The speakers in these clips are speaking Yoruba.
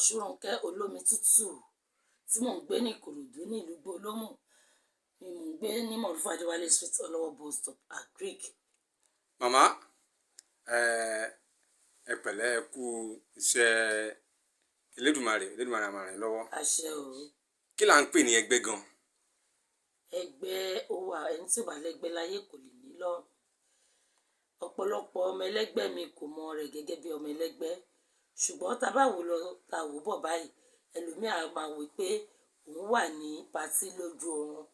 Osunronke Olomitutu tí mò ń gbé ní Ìkòròdú ní ìlú Gbólómù ni mò ń gbé ní Mọ̀rúfú Adéwálé street ọlọ́wọ́ bus stop agric. Màmá ẹ pẹ̀lẹ́ ẹ kú iṣẹ́ Elédùmarè á máa ràn yín lọ́wọ́. Àṣẹ o. Kí là ń pè ní ẹgbẹ́ gan? Ẹgbẹ́ owó ẹni tí ò bá lẹ́gbẹ́ láyé kò lè ní lọ́rùn. Ọ̀pọ̀lọpọ̀ ọmọ ẹlẹ́gbẹ́ mi kò mọ rẹ̀ gẹ́gẹ́ bí ọmọ ẹlẹ́gbẹ́, ṣùgbọ́n tá bá wò lọ tá wò bọ̀ báyìí ẹlòmíà máa wí pé òun wà ní patí lójú oorun,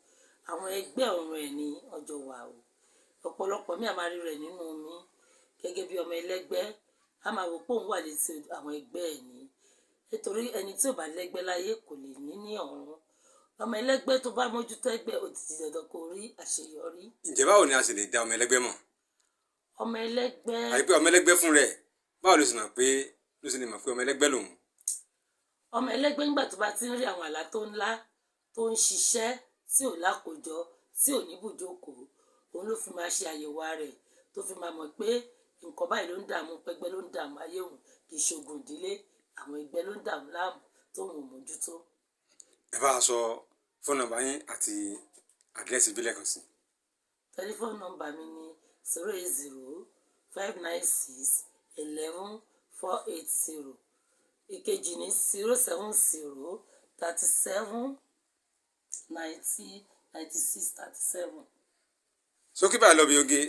àwọn ẹgbẹ́ ọ̀run ẹ̀ ní ọjọ́ wà o. Ọ̀pọ̀lọpọ̀ mi a máa rí rẹ̀ nínú mi gẹ́gẹ́ bí ọmọ ẹlẹ́gbẹ́, a máa wò pé òun wà létí àwọn ẹgbẹ́ ẹ̀ ní, nítorí ẹni tí ò bá lẹ́gbẹ́ láyé kò lè ní ọ̀run. Ọmọ ẹlẹ́gbẹ́ tó bá mójútó ẹgbẹ́ ó ti di dandan kó rí àṣeyọrí. Ǹjẹ́ báwo ni a sì lè dá ọmọ ẹlẹ́gbẹ́ mọ̀? Ọmọ ẹlẹ́gbẹ́. Àti pé ọmọ ẹlẹ́gbẹ́ fún rẹ̀ báwo ló sì lè mọ̀ pé ọmọ ẹlẹ́gbẹ́ lòun? Ọmọ ẹlẹ́gbẹ́ ńgbà tó bá ti ń rí àwọn àlá tó ńlá tó ń ṣiṣẹ́ tí ò lákòjọ tí ò ní bùjókòó, òun ló fi máa ṣe àyẹ̀wò rẹ̀ tó fi máa mọ̀ pé nǹkan báyìí ló ń dààmú pẹ́gbẹ́ ló ń dààmú ayé òun, kì í ṣoògùn ìdílé, àwọn ẹgbẹ́ ló ń dààmú láàmú tó òun ò mójútó. Ẹ bá a sọ fóònù nọ́mbà yín àti àdírẹ́sì ìbílẹ̀ kan sí. Tẹlifóònù nọ́mbà mi ni 080-596-11480. Ìkejì ní 070-37-90-96-37. Sókè báyìí lọ bí oge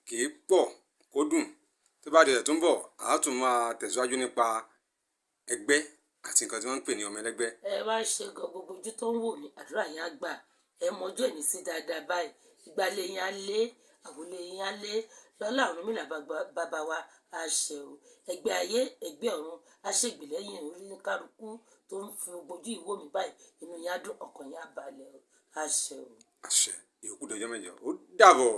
kì í pọ̀ kó dùn. Tó bá dẹ̀ tó ń bọ̀ a tún máa tẹ̀síwájú nípa ẹgbẹ́ àti nǹkan tí wọ́n ń pè ní ọmọ ẹlẹ́gbẹ́. Ẹ wá ṣe gan gbogbo ojú tó ń wò mí, àdúrà yín á gbà. Ẹ mọjú ẹ̀mí sí dáadáa báyìí, ìgbàlẹ̀ yín á lé, àwòlé yín á lé, lọ́lá Ọ̀rúnmìlà bàbá wa á ṣẹ o. Ẹgbẹ́ ayé ẹgbẹ́ ọ̀run á ṣègbè lẹ́yìn orí ní kálukú tó ń fi ojú ìwò mi báyìí, inú yín á dùn, ọkàn yín á balẹ̀ o, á ṣẹ o. Àṣẹ. Ìyókù dọjọ́ mẹ́jọ ó dàbọ̀.